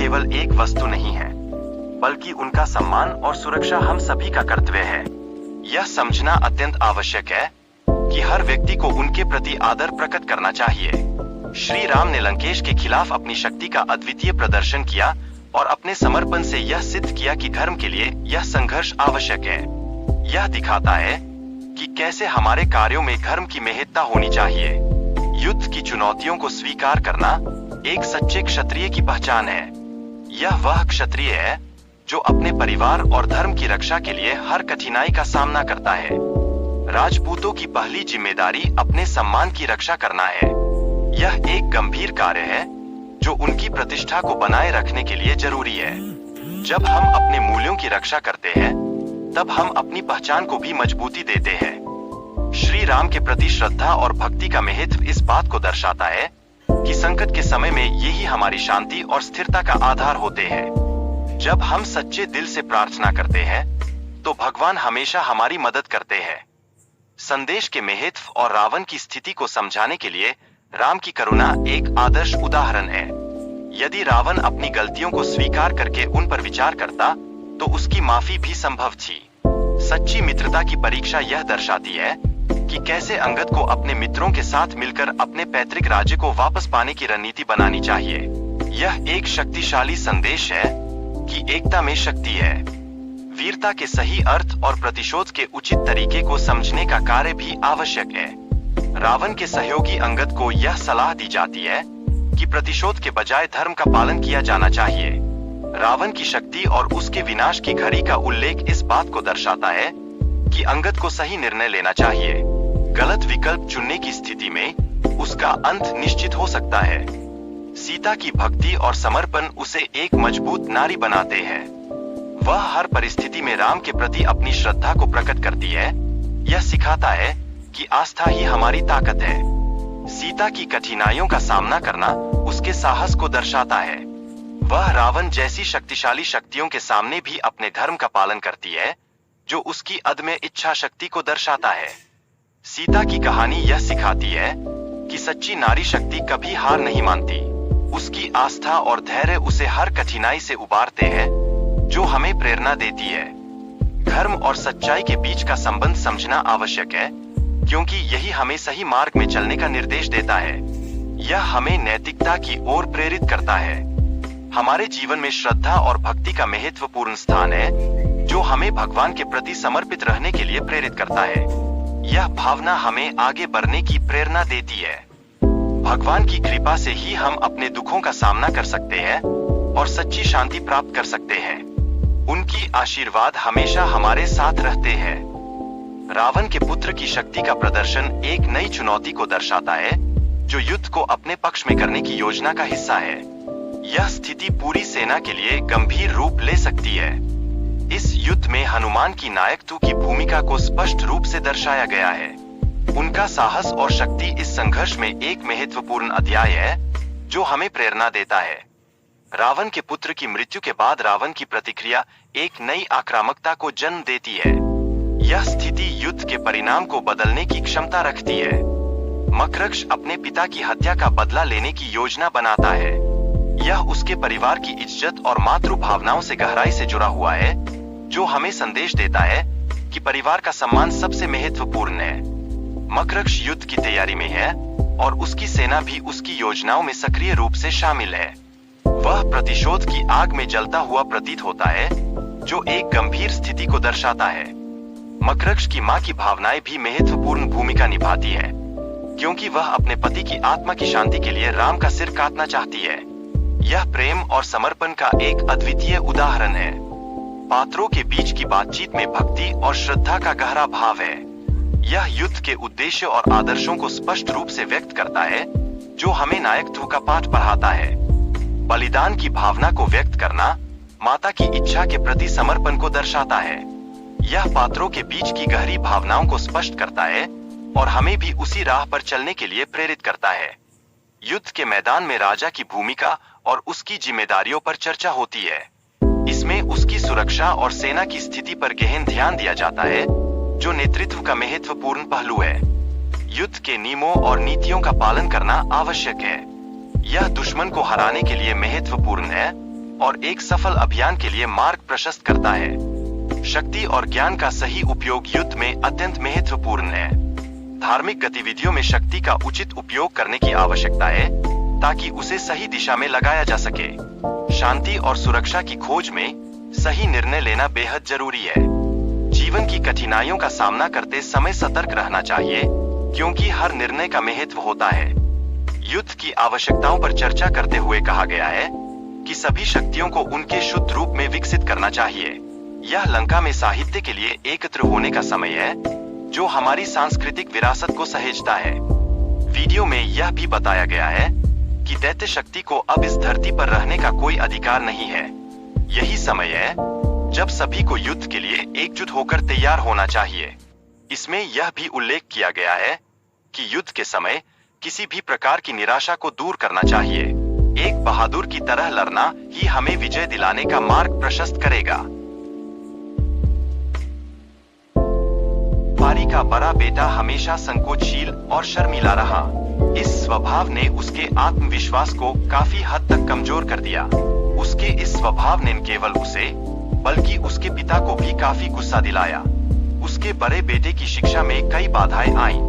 केवल एक वस्तु नहीं है, बल्कि उनका सम्मान और सुरक्षा हम सभी का कर्तव्य है। यह समझना अत्यंत आवश्यक है कि हर व्यक्ति को उनके प्रति आदर प्रकट करना चाहिए। श्री राम ने लंकेश के खिलाफ अपनी शक्ति का अद्वितीय प्रदर्शन किया और अपने समर्पण से यह सिद्ध किया कि धर्म के लिए यह संघर्ष आवश्यक है। यह दिखाता है कि कैसे हमारे कार्यों में धर्म की महत्ता होनी चाहिए। युद्ध की चुनौतियों को स्वीकार करना एक सच्चे क्षत्रिय की पहचान है। यह वह क्षत्रिय है जो अपने परिवार और धर्म की रक्षा के लिए हर कठिनाई का सामना करता है। राजपूतों की पहली जिम्मेदारी अपने सम्मान की रक्षा करना है। यह एक गंभीर कार्य है जो उनकी प्रतिष्ठा को बनाए रखने के लिए जरूरी है। जब हम अपने मूल्यों की रक्षा करते हैं, तब हम अपनी पहचान को भी मजबूती देते हैं। श्री राम के प्रति श्रद्धा और भक्ति का महत्व इस बात को दर्शाता है कि संकट के समय में यही हमारी शांति और स्थिरता का आधार होते हैं। जब हम सच्चे दिल से प्रार्थना करते हैं, तो भगवान हमेशा हमारी मदद करते हैं। संदेश के महत्व और रावण की स्थिति को समझाने के लिए राम की करुणा एक आदर्श उदाहरण है। यदि रावण अपनी गलतियों को स्वीकार करके उन पर विचार करता, तो उसकी माफी भी संभव थी। सच्ची मित्रता की परीक्षा यह दर्शाती है कि कैसे अंगद को अपने मित्रों के साथ मिलकर अपने पैतृक राज्य को वापस पाने की रणनीति बनानी चाहिए। यह एक शक्तिशाली संदेश है कि एकता में शक्ति है। वीरता के सही अर्थ और प्रतिशोध के उचित तरीके को समझने का कार्य भी आवश्यक है। रावण के सहयोगी अंगद को यह सलाह दी जाती है कि प्रतिशोध के बजाय धर्म का पालन किया जाना चाहिए। रावण की शक्ति और उसके विनाश की घड़ी का उल्लेख इस बात को दर्शाता है कि अंगद को सही निर्णय लेना चाहिए। गलत विकल्प चुनने की स्थिति में उसका अंत निश्चित हो सकता है। सीता की भक्ति और समर्पण उसे एक मजबूत नारी बनाते हैं। वह हर परिस्थिति में राम के प्रति अपनी श्रद्धा को प्रकट करती है। यह सिखाता है कि आस्था ही हमारी ताकत है। सीता की कठिनाइयों का सामना करना उसके साहस को दर्शाता है। वह रावण जैसी शक्तिशाली शक्तियों के सामने भी अपने धर्म का पालन करती है, जो उसकी अदम्य इच्छा शक्ति को दर्शाता है। सीता की कहानी यह सिखाती है कि सच्ची नारी शक्ति कभी हार नहीं मानती। उसकी आस्था और धैर्य उसे हर कठिनाई से उबारते हैं, जो हमें प्रेरणा देती है। धर्म और सच्चाई के बीच का संबंध समझना आवश्यक है, क्योंकि यही हमें सही मार्ग में चलने का निर्देश देता है। यह हमें नैतिकता की ओर प्रेरित करता है। हमारे जीवन में श्रद्धा और भक्ति का महत्वपूर्ण स्थान है, जो हमें भगवान के प्रति समर्पित रहने के लिए प्रेरित करता है। यह भावना हमें आगे बढ़ने की प्रेरणा देती है। भगवान की कृपा से ही हम अपने दुखों का सामना कर सकते हैं और सच्ची शांति प्राप्त कर सकते हैं। उनकी आशीर्वाद हमेशा हमारे साथ रहते हैं। रावण के पुत्र की शक्ति का प्रदर्शन एक नई चुनौती को दर्शाता है, जो युद्ध को अपने पक्ष में करने की योजना का हिस्सा है। यह स्थिति पूरी सेना के लिए गंभीर रूप ले सकती है। इस युद्ध में हनुमान की नायकत्व की भूमिका को स्पष्ट रूप से दर्शाया गया है। उनका साहस और शक्ति इस संघर्ष में एक महत्वपूर्ण अध्याय है, जो हमें प्रेरणा देता है। रावण के पुत्र की मृत्यु के बाद रावण की प्रतिक्रिया एक नई आक्रामकता को जन्म देती है। यह स्थिति युद्ध के परिणाम को बदलने की क्षमता रखती है। मकरक्ष अपने पिता की हत्या का बदला लेने की योजना बनाता है। यह उसके परिवार की इज्जत और मातृ भावनाओं से गहराई से जुड़ा हुआ है, जो हमें संदेश देता है कि परिवार का सम्मान सबसे महत्वपूर्ण है। मकरक्ष युद्ध की तैयारी में है और उसकी सेना भी उसकी योजनाओं में सक्रिय रूप से शामिल है। वह प्रतिशोध की आग में जलता हुआ प्रतीत होता है, जो एक गंभीर स्थिति को दर्शाता है। मकरक्ष की मां की भावनाएं भी महत्वपूर्ण भूमिका निभाती है, क्योंकि वह अपने पति की आत्मा की शांति के लिए राम का सिर काटना चाहती है। यह प्रेम और समर्पण का एक अद्वितीय उदाहरण है। पात्रों के बीच की बातचीत में भक्ति और श्रद्धा का गहरा भाव है। यह युद्ध के उद्देश्य और आदर्शों को स्पष्ट रूप से व्यक्त करता है, जो हमें नायकत्व का पाठ पढ़ाता है। बलिदान की भावना को व्यक्त करना माता की इच्छा के प्रति समर्पण को दर्शाता है। यह पात्रों के बीच की गहरी भावनाओं को स्पष्ट करता है और हमें भी उसी राह पर चलने के लिए प्रेरित करता है। युद्ध के मैदान में राजा की भूमिका और उसकी जिम्मेदारियों पर चर्चा होती है। इसमें उसकी सुरक्षा और सेना की स्थिति पर गहन ध्यान दिया जाता है, जो नेतृत्व का महत्वपूर्ण पहलू है। युद्ध के नियमों और नीतियों का पालन करना आवश्यक है। यह दुश्मन को हराने के लिए महत्वपूर्ण है और एक सफल अभियान के लिए मार्ग प्रशस्त करता है। शक्ति और ज्ञान का सही उपयोग युद्ध में अत्यंत महत्वपूर्ण है। धार्मिक गतिविधियों में शक्ति का उचित उपयोग करने की आवश्यकता है ताकि उसे सही दिशा में लगाया जा सके। शांति और सुरक्षा की खोज में सही निर्णय लेना बेहद जरूरी है। जीवन की कठिनाइयों का सामना करते समय सतर्क रहना चाहिए, क्योंकि हर निर्णय का महत्व होता है। युद्ध की आवश्यकताओं पर चर्चा करते हुए कहा गया है कि सभी शक्तियों को उनके शुद्ध रूप में विकसित करना चाहिए। यह लंका में साहित्य के लिए एकत्र होने का समय है, जो हमारी सांस्कृतिक विरासत को सहेजता है। वीडियो में यह भी बताया गया है कि दैत्य शक्ति को अब इस धरती पर रहने का कोई अधिकार नहीं है। यही समय है जब सभी को युद्ध के लिए एकजुट होकर तैयार होना चाहिए। इसमें यह भी उल्लेख किया गया है कि युद्ध के समय किसी भी प्रकार की निराशा को दूर करना चाहिए। एक बहादुर की तरह लड़ना ही हमें विजय दिलाने का मार्ग प्रशस्त करेगा। पारी का बड़ा बेटा हमेशा संकोचशील और शर्मीला रहा। इस स्वभाव ने उसके आत्मविश्वास को काफी हद तक कमजोर कर दिया। उसके इस स्वभाव ने न केवल उसे बल्कि उसके पिता को भी काफी गुस्सा दिलाया। उसके बड़े बेटे की शिक्षा में कई बाधाएं आईं,